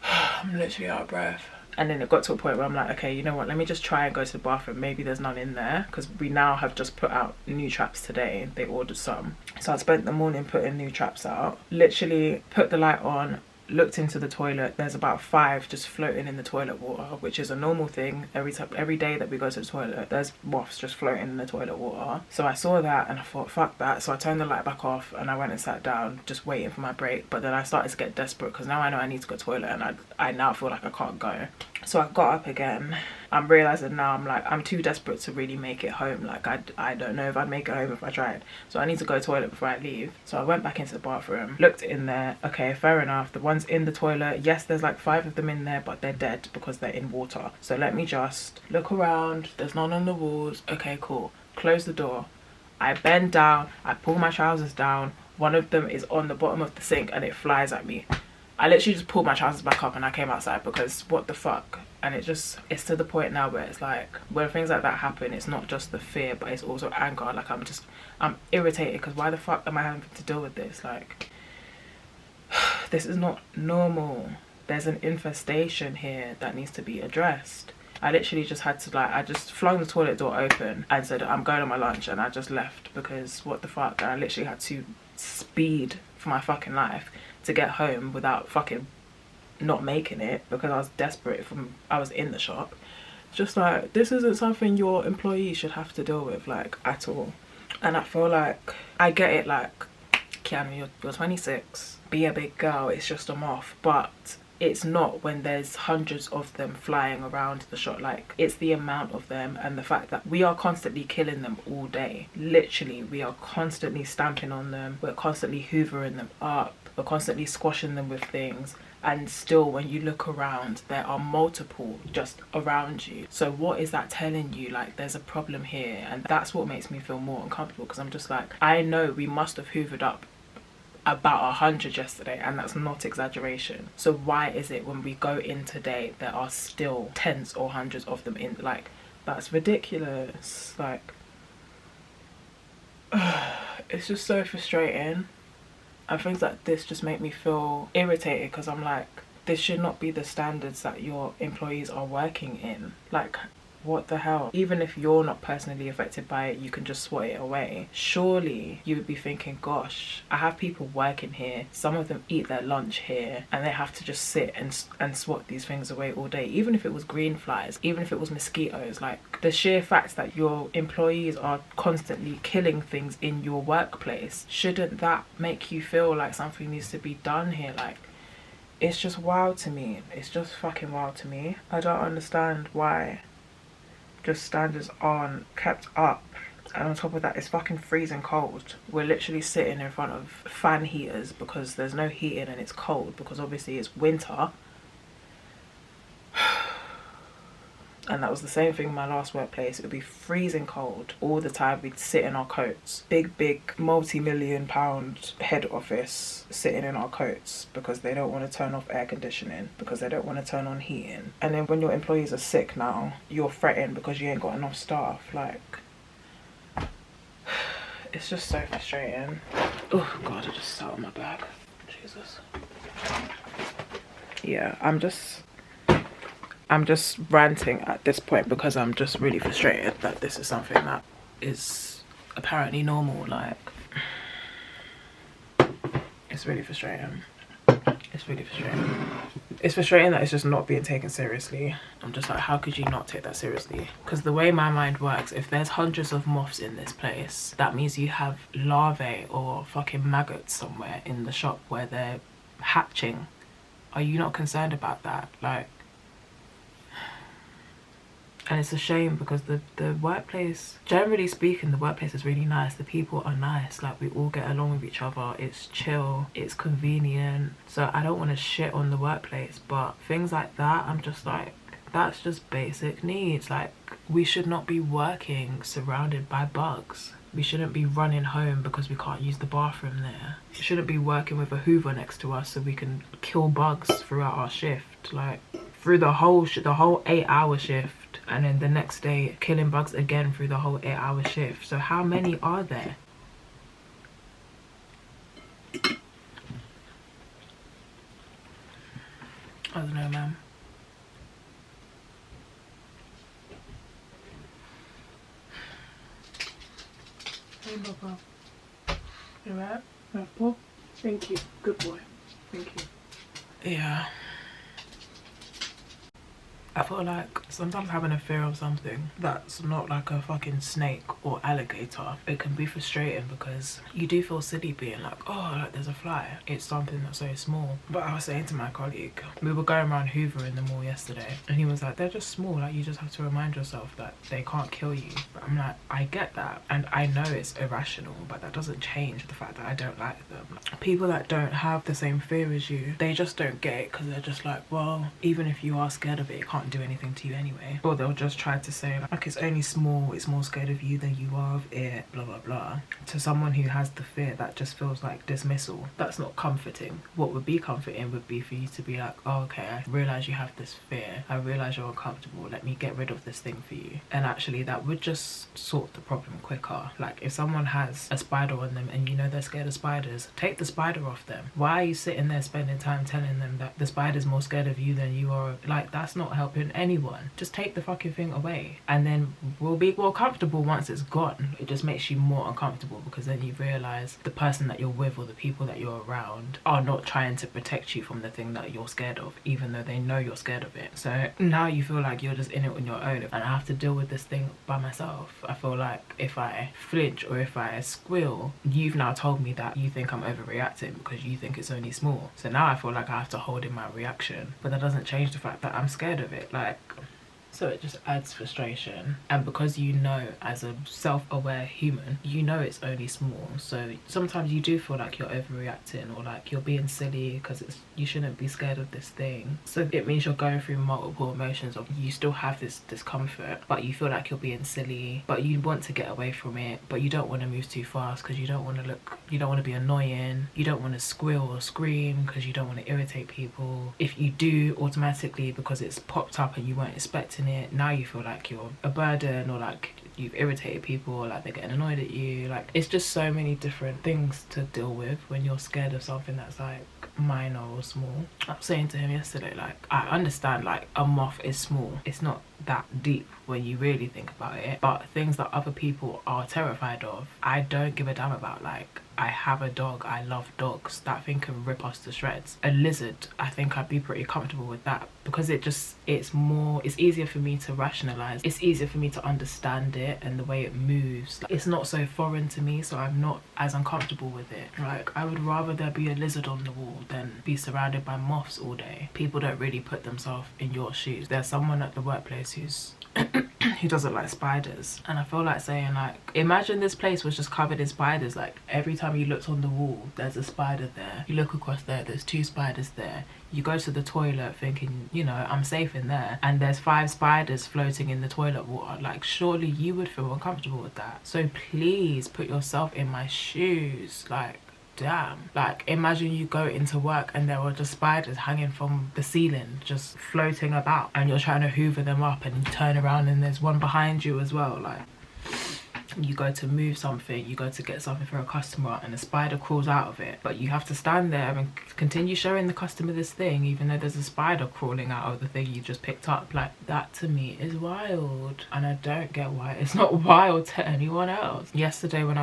I'm literally out of breath. And then it got to a point where I'm like, okay, you know what, let me just try and go to the bathroom. Maybe there's none in there, because we now have just put out new traps today. They ordered some, so I spent the morning putting new traps out. Literally put the light on, looked into the toilet, there's about 5 just floating in the toilet water, which is a normal thing. Every day that we go to the toilet, there's moths just floating in the toilet water. So I saw that and I thought, fuck that. So I turned the light back off and I went and sat down, just waiting for my break. But then I started to get desperate, because now I know I need to go to the toilet, and I now feel like I can't go. So I got up again. I'm realizing now, I'm like, I'm too desperate to really make it home. Like, I don't know if I'd make it home if I tried. So I need to go to the toilet before I leave. So I went back into the bathroom, looked in there. Okay, fair enough. The ones in the toilet, yes, there's like 5 of them in there, but they're dead because they're in water. So let me just look around. There's none on the walls. Okay, cool. Close the door. I bend down. I pull my trousers down. One of them is on the bottom of the sink and it flies at me. I literally just pulled my trousers back up and I came outside, because what the fuck. And it's to the point now where it's like, when things like that happen, it's not just the fear, but it's also anger. Like, I'm irritated, because why the fuck am I having to deal with this? Like, this is not normal. There's an infestation here that needs to be addressed. I literally just had to, like, I just flung the toilet door open and said, I'm going on my lunch, and I just left, because what the fuck. And I literally had to speed for my fucking life to get home without fucking not making it, because I was desperate I was in the shop. Just like, this isn't something your employees should have to deal with, like, at all. And I feel like, I get it, like, Quiana, you're 26, be a big girl, it's just a moth. But it's not when there's hundreds of them flying around the shop. Like, it's the amount of them, and the fact that we are constantly killing them all day. Literally, we are constantly stamping on them, we're constantly hoovering them up, we're constantly squashing them with things, and still when you look around there are multiple just around you. So what is that telling you? Like, there's a problem here. And that's what makes me feel more uncomfortable, because I'm just like, I know we must have hoovered up about 100 yesterday, and that's not exaggeration. So why is it when we go in today there are still tens or hundreds of them in? Like, that's ridiculous. Like, it's just so frustrating. And things like this just make me feel irritated, because I'm like, this should not be the standards that your employees are working in. Like, what the hell? Even if you're not personally affected by it, you can just swat it away. Surely you would be thinking, gosh, I have people working here, some of them eat their lunch here, and they have to just sit and swat these things away all day. Even if it was green flies, even if it was mosquitoes, like the sheer fact that your employees are constantly killing things in your workplace, shouldn't that make you feel like something needs to be done here? Like, it's just wild to me. It's just fucking wild to me. I don't understand why just standards aren't kept up. And on top of that, it's fucking freezing cold. We're literally sitting in front of fan heaters because there's no heating and it's cold because obviously it's winter. And that was the same thing in my last workplace. It would be freezing cold all the time. We'd sit in our coats. Big multi-million pound head office sitting in our coats because they don't want to turn off air conditioning, because they don't want to turn on heating. And then when your employees are sick now, you're fretting because you ain't got enough staff. Like, it's just so frustrating. Oh God, I just sat on my bag. Jesus. Yeah, I'm just ranting at this point because I'm just really frustrated that this is something that is apparently normal. Like, it's really frustrating. It's really frustrating. It's frustrating that it's just not being taken seriously. I'm just like, how could you not take that seriously? Because the way my mind works, if there's hundreds of moths in this place, that means you have larvae or fucking maggots somewhere in the shop where they're hatching. Are you not concerned about that? Like, and it's a shame because the workplace, generally speaking, the workplace is really nice. The people are nice. Like, we all get along with each other. It's chill. It's convenient. So I don't want to shit on the workplace, but things like that, I'm just like, that's just basic needs. Like, we should not be working surrounded by bugs. We shouldn't be running home because we can't use the bathroom there. We shouldn't be working with a Hoover next to us so we can kill bugs throughout our shift. Like, through the whole 8-hour shift. And then the next day killing bugs again through the whole 8-hour shift. So how many are there? I don't know, man. Hey, Papa. You right? Papa? Thank you. Good boy. Thank you. Yeah. I feel like sometimes having a fear of something that's not like a fucking snake or alligator, it can be frustrating because you do feel silly being like, oh, like there's a fly. It's something that's so small. But I was saying to my colleague, we were going around Hoover in the mall yesterday, and he was like, they're just small. Like, you just have to remind yourself that they can't kill you. But I'm like, I get that. And I know it's irrational, but that doesn't change the fact that I don't like them. Like, people that don't have the same fear as you, they just don't get it because they're just like, well, even if you are scared of it, it can't do anything to you anyway. Or they'll just try to say like it's only small, it's more scared of you than you are of it, blah blah blah. To someone who has the fear, that just feels like dismissal. That's not comforting. What would be comforting would be for you to be like, oh, okay, I realise you have this fear, I realise you're uncomfortable, let me get rid of this thing for you. And actually that would just sort the problem quicker. Like, if someone has a spider on them and you know they're scared of spiders, take the spider off them. Why are you sitting there spending time telling them that the spider's more scared of you than you are? Like, that's not helping anyone. Just take the fucking thing away and then we'll be more comfortable once it's gone. It just makes you more uncomfortable because then you realise the person that you're with or the people that you're around are not trying to protect you from the thing that you're scared of, even though they know you're scared of it. So now you feel like you're just in it on your own and I have to deal with this thing by myself. I feel like if I flinch or if I squeal, you've now told me that you think I'm overreacting because you think it's only small. So now I feel like I have to hold in my reaction, but that doesn't change the fact that I'm scared of it. Like, so it just adds frustration. And because you know, as a self-aware human, you know it's only small, so sometimes you do feel like you're overreacting or like you're being silly because you shouldn't be scared of this thing. So it means you're going through multiple emotions of you still have this discomfort, but you feel like you're being silly, but you want to get away from it, but you don't want to move too fast because you don't want to be annoying, you don't want to squeal or scream because you don't want to irritate people. If you do, automatically, because it's popped up and you weren't expecting it, now you feel like you're a burden or like you've irritated people, or like they're getting annoyed at you. Like, it's just so many different things to deal with when you're scared of something that's like minor or small. I was saying to him yesterday, like, I understand like a moth is small, it's not that deep when you really think about it, but things that other people are terrified of, I don't give a damn about. Like, I have a dog, I love dogs, that thing can rip us to shreds. A lizard, I think I'd be pretty comfortable with that, because it's easier for me to rationalize, it's easier for me to understand it and the way it moves. Like, it's not so foreign to me, so I'm not as uncomfortable with it. Like, I would rather there be a lizard on the wall than be surrounded by moths all day. People don't really put themselves in your shoes. There's someone at the workplace who doesn't like spiders, and I feel like saying, like, imagine this place was just covered in spiders. Like, every time you looked on the wall, there's a spider there. You look across there, there's 2 spiders there. You go to the toilet thinking, you know, I'm safe in there, and there's 5 spiders floating in the toilet water. Like, surely you would feel uncomfortable with that. So please put yourself in my shoes. Like, damn. Like, imagine you go into work and there are just spiders hanging from the ceiling, just floating about, and you're trying to hoover them up, and you turn around and there's one behind you as well. Like, you go to move something, you go to get something for a customer, and a spider crawls out of it, but you have to stand there and continue showing the customer this thing even though there's a spider crawling out of the thing you just picked up. Like, that to me is wild, and I don't get why it's not wild to anyone else. Yesterday when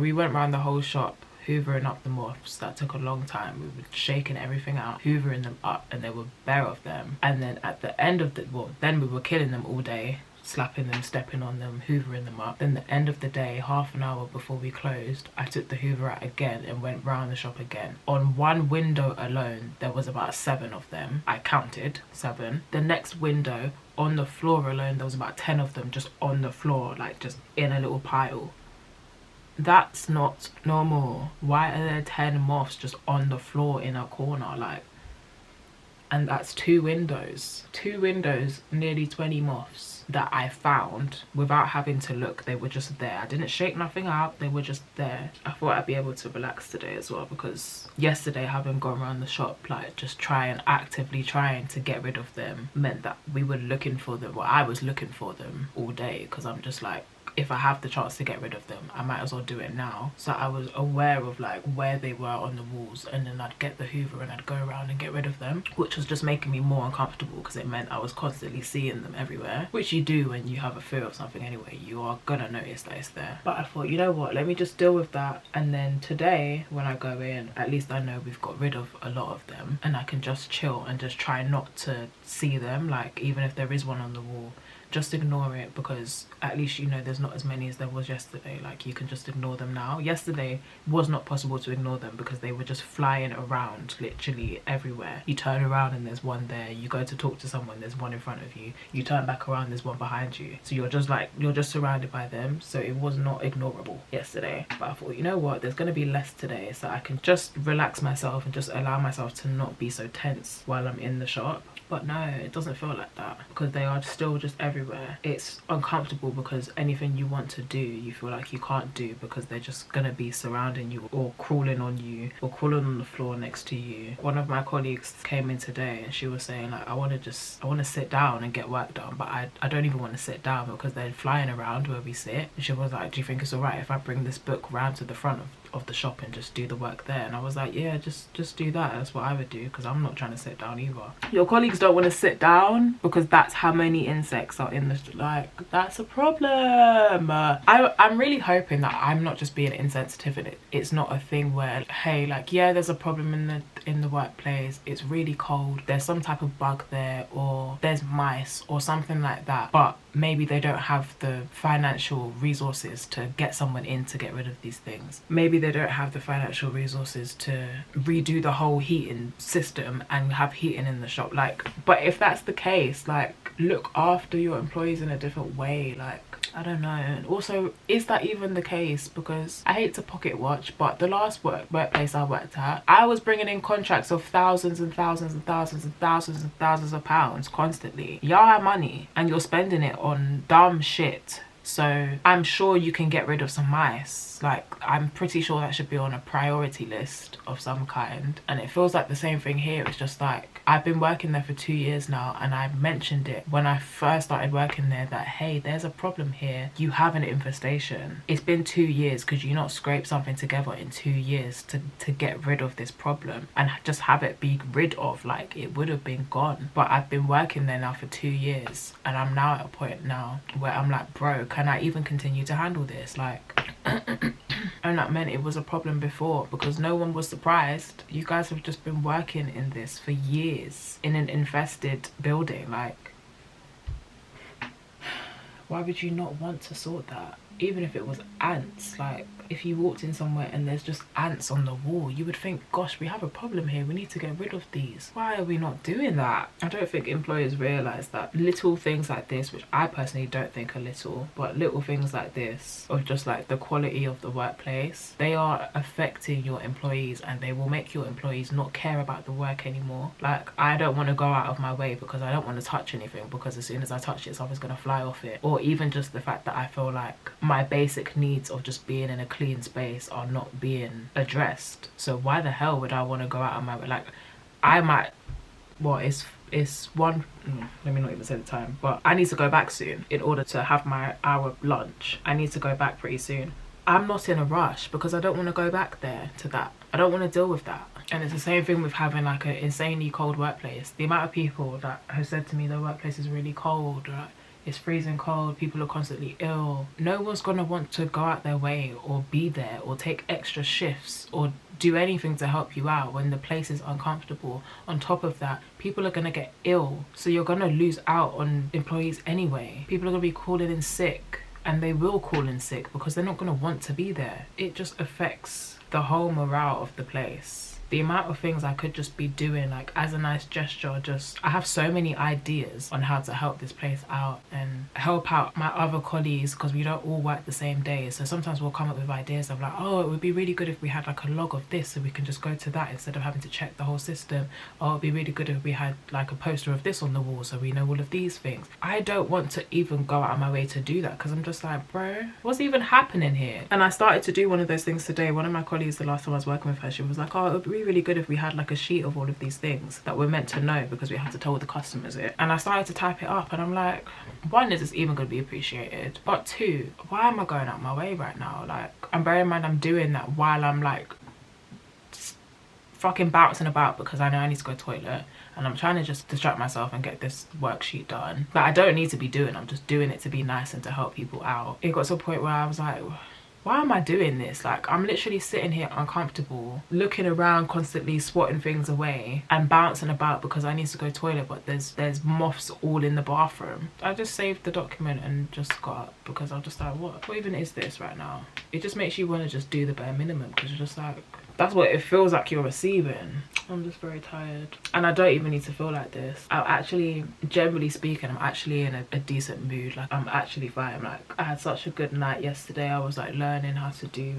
we went around the whole shop hoovering up the moths. That took a long time. We were shaking everything out, hoovering them up, and there were bare of them. And then at the end of then we were killing them all day, slapping them, stepping on them, hoovering them up. Then the end of the day, half an hour before we closed, I took the hoover out again and went round the shop again. On one window alone, there was about 7 of them. I counted 7. The next window, on the floor alone, there was about 10 of them just on the floor, like just in a little pile. That's not normal. Why are there 10 moths just on the floor in a corner? Like, and that's 2 windows, nearly 20 moths that I found without having to look. They were just there. I didn't shake nothing out, they were just there. I thought I'd be able to relax today as well, because yesterday, having gone around the shop, like just actively trying to get rid of them, meant that we were looking for them, well, I was looking for them all day, because I'm just like, if I have the chance to get rid of them, I might as well do it now. So I was aware of like where they were on the walls, and then I'd get the hoover and I'd go around and get rid of them, which was just making me more uncomfortable, because it meant I was constantly seeing them everywhere, which you do when you have a fear of something anyway. You are gonna notice that it's there. But I thought, you know what, let me just deal with that, and then today when I go in, at least I know we've got rid of a lot of them, and I can just chill and just try not to see them. Like, even if there is one on the wall, just ignore it, because at least you know there's not as many as there was yesterday. Like, you can just ignore them now. Yesterday was not possible to ignore them because they were just flying around literally everywhere. You turn around and there's one there, you go to talk to someone, there's one in front of you, you turn back around, there's one behind you. So you're just surrounded by them. So it was not ignorable yesterday. But I thought, you know what, there's gonna be less today, so I can just relax myself and just allow myself to not be so tense while I'm in the shop. But no, it doesn't feel like that, because they are still just everywhere. It's uncomfortable because anything you want to do, you feel like you can't do, because they're just gonna be surrounding you or crawling on you or crawling on the floor next to you. One of my colleagues came in today and she was saying, like, I want to sit down and get work done, but I don't even want to sit down because they're flying around where we sit. And she was like, do you think it's alright if I bring this book round to the front of the shop and just do the work there? And I was like, yeah, just do that. That's what I would do, because I'm not trying to sit down either. Your colleagues don't want to sit down because that's how many insects are in the, like, that's a problem. I'm really hoping that I'm not just being insensitive, and it's not a thing where, hey, like, yeah, there's a problem in the workplace, it's really cold, there's some type of bug there, or there's mice or something like that, but maybe they don't have the financial resources to get someone in to get rid of these things. Maybe they don't have the financial resources to redo the whole heating system and have heating in the shop. Like, but if that's the case, like, look after your employees in a different way. Like, I don't know. And also, is that even the case? Because I hate to pocket watch, but the last workplace I worked at, I was bringing in contracts of thousands and thousands and thousands and thousands and thousands of pounds constantly. Y'all have money and you're spending it on dumb shit So I'm sure you can get rid of some mice. Like, I'm pretty sure that should be on a priority list of some kind. And it feels like the same thing here. It's just like, I've been working there for 2 years now, and I mentioned it when I first started working there that, hey, there's a problem here. You have an infestation. It's been 2 years. Could you not scrape something together in 2 years to get rid of this problem and just have it be rid of? Like, it would have been gone. But I've been working there now for 2 years, and I'm now at a point now where I'm like, bro, can I even continue to handle this? Like, and that meant it was a problem before, because no one was surprised. You guys have just been working in this for years in an infested building. Like, why would you not want to sort that? Even if it was ants, like, if you walked in somewhere and there's just ants on the wall, you would think, gosh, we have a problem here, we need to get rid of these. Why are we not doing that? I don't think employers realise that little things like this, which I personally don't think are little, but little things like this, of just like the quality of the workplace, they are affecting your employees, and they will make your employees not care about the work anymore. Like, I don't want to go out of my way because I don't want to touch anything, because as soon as I touch it, something's going to fly off it. Or even just the fact that I feel like my basic needs of just being in a clean space are not being addressed. So why the hell would I want to go out of my way? Like, I might, well, it's one, let me not even say the time, but I need to go back soon in order to have my hour lunch. I need to go back pretty soon. I'm not in a rush because I don't want to go back there to that. I don't want to deal with that. And it's the same thing with having like an insanely cold workplace. The amount of people that have said to me their workplace is really cold, or it's freezing cold, people are constantly ill. No one's gonna want to go out their way or be there or take extra shifts or do anything to help you out when the place is uncomfortable. On top of that, people are gonna get ill, so you're gonna lose out on employees anyway. People are gonna be calling in sick, and they will call in sick because they're not gonna want to be there. It just affects the whole morale of the place. The amount of things I could just be doing, like, as a nice gesture, just, I have so many ideas on how to help this place out and help out my other colleagues, because we don't all work the same day. So sometimes we'll come up with ideas of like, oh, it would be really good if we had like a log of this so we can just go to that instead of having to check the whole system. Or it'd be really good if we had like a poster of this on the wall so we know all of these things. I don't want to even go out of my way to do that, because I'm just like, bro, what's even happening here? And I started to do one of those things today. One of my colleagues, the last time I was working with her, she was like, oh, it would be really good if we had like a sheet of all of these things that we're meant to know because we have to tell the customers it. And I started to type it up, and I'm like, one, is this even going to be appreciated? But two, why am I going out my way right now? Like, and bear in mind, I'm doing that while I'm like fucking bouncing about because I know I need to go to the toilet, and I'm trying to just distract myself and get this worksheet done that I don't need to be doing. I'm just doing it to be nice and to help people out. It got to a point where I was like, why am I doing this? Like, I'm literally sitting here uncomfortable, looking around, constantly swatting things away and bouncing about because I need to go to the toilet, but there's moths all in the bathroom. I just saved the document and just got up because I was just like, what even is this right now? It just makes you want to just do the bare minimum, because you're just like, that's what it feels like you're receiving. I'm just very tired, and I don't even need to feel like this. I'm actually, generally speaking, I'm actually in a decent mood. Like, I'm actually fine. Like, I had such a good night yesterday. I was like learning how to do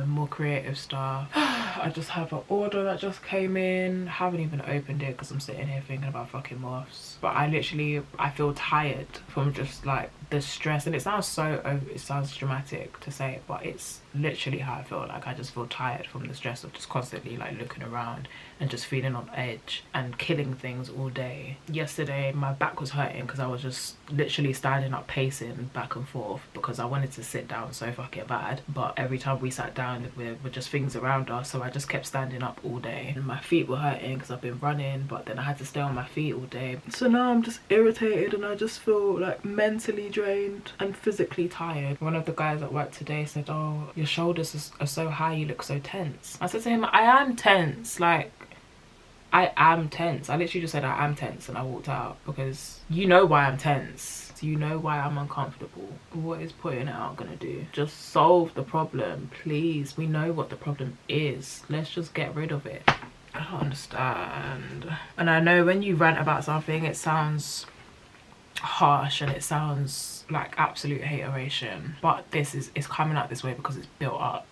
more creative stuff. I just have an order that just came in. Haven't even opened it because I'm sitting here thinking about fucking moths. But I feel tired from just like the stress, and it sounds dramatic to say it, but it's literally how I feel. Like, I just feel tired from the stress of just constantly like looking around and just feeling on edge and killing things all day. Yesterday my back was hurting because I was just literally standing up pacing back and forth because I wanted to sit down so fucking bad, but every time we sat down there were just things around us, so I just kept standing up all day, and my feet were hurting because I've been running, but then I had to stay on my feet all day. So now I'm just irritated, and I just feel like mentally drained and physically tired. One of the guys at work today said, oh, your shoulders are so high, you look so tense. I said to him, I am tense. Like, I am tense. I literally just said I am tense, and I walked out, because you know why I'm tense. You know why I'm uncomfortable. What is putting it out gonna do? Just solve the problem, please. We know what the problem is. Let's just get rid of it. I don't understand. And I know when you rant about something, it sounds harsh and it sounds like absolute hateration, but this is coming out this way because it's built up.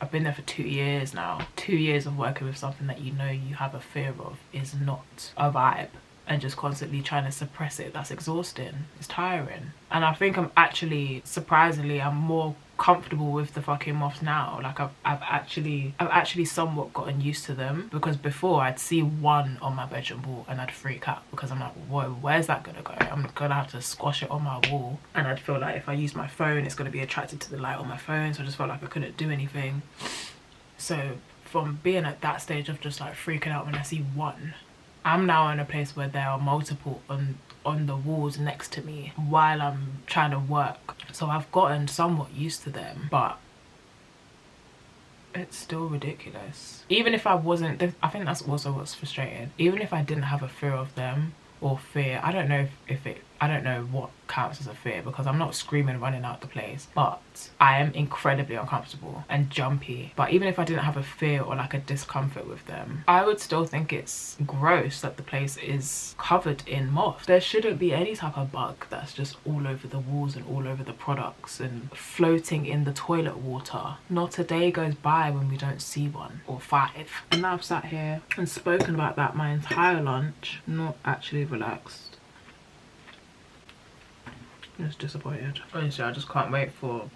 I've been there for 2 years now. 2 years of working with something that you know you have a fear of is not a vibe. and just constantly trying to suppress it. That's exhausting. It's tiring. And I think I'm actually, surprisingly, I'm more comfortable with the fucking moths now. Like I've actually somewhat gotten used to them, because before I'd see one on my bedroom wall and I'd freak out because I'm like, whoa, where's that gonna go? I'm gonna have to squash it on my wall, and I'd feel like if I use my phone it's gonna be attracted to the light on my phone, so I just felt like I couldn't do anything. So from being at that stage of just like freaking out when I see one, I'm now in a place where there are multiple on the walls next to me while I'm trying to work. So I've gotten somewhat used to them, but it's still ridiculous. Even if I wasn't, I think that's also what's frustrating, even if I didn't have a fear of them, or fear, I don't know if it, I don't know what counts as a fear, because I'm not screaming running out the place, but I am incredibly uncomfortable and jumpy. But even if I didn't have a fear or like a discomfort with them, I would still think it's gross that the place is covered in moths. There shouldn't be any type of bug that's just all over the walls and all over the products and floating in the toilet water. Not a day goes by when we don't see one, or 5. And now I've sat here and spoken about that my entire lunch, not actually relaxed. I'm just disappointed. Honestly, I just can't wait for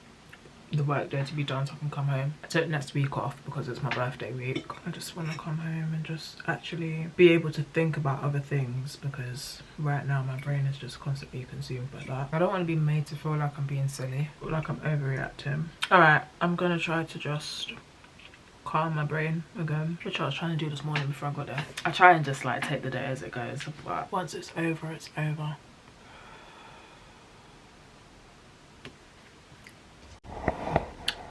the work day to be done so I can come home. I took next week off because it's my birthday week. I just want to come home and just actually be able to think about other things, because right now my brain is just constantly consumed by that. I don't want to be made to feel like I'm being silly or like I'm overreacting. Alright, I'm gonna try to just calm my brain again, which I was trying to do this morning before I got there. I try and just like take the day as it goes, but once it's over, it's over.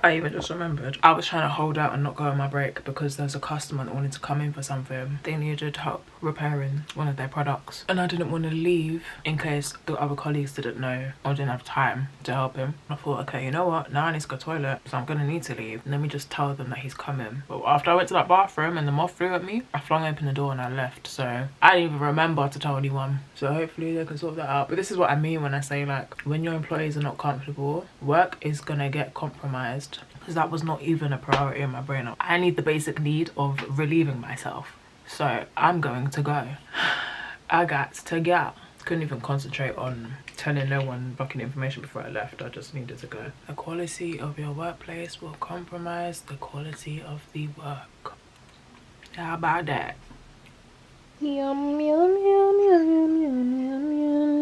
I even just remembered I was trying to hold out and not go on my break because there's a customer that wanted to come in for something. They needed help repairing one of their products, and I didn't want to leave in case the other colleagues didn't know or didn't have time to help him. I thought, okay, you know what, now I need to go to the toilet, so I'm gonna need to leave. Let me just tell them that he's coming. But after I went to that bathroom and the moth flew at me, I flung open the door and I left. So I didn't even remember to tell anyone. So hopefully they can sort that out. But this is what I mean when I say, like, when your employees are not comfortable, work is gonna get compromised, because that was not even a priority in my brain. I need the basic need of relieving myself, so I'm going to go. I got to go. Couldn't even concentrate on telling no one fucking information before I left. I just needed to go. The quality of your workplace will compromise the quality of the work. How about that? Yum, yum, yum, yum, yum, yum, yum.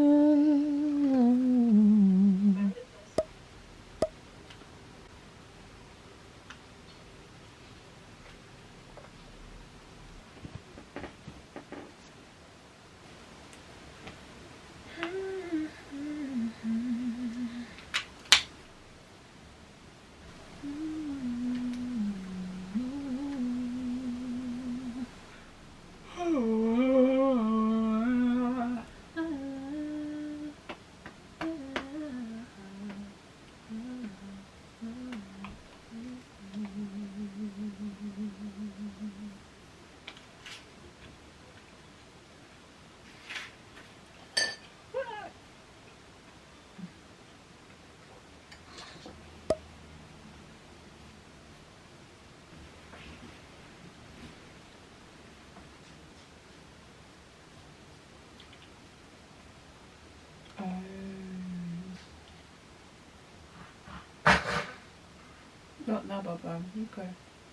Not now, Bum. Okay.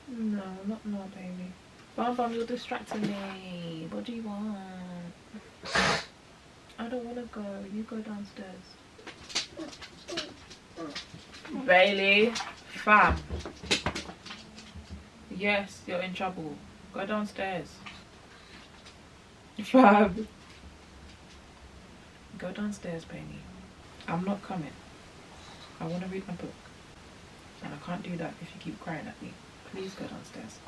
No, not now, baby. Bum, you're distracting me. What do you want? I don't want to go. You go downstairs. Bailey, fam. Yes, you're in trouble. Go downstairs. Fam. Go downstairs, Bailey. I'm not coming. I want to read my book. And I can't do that if you keep crying at me. Please go downstairs.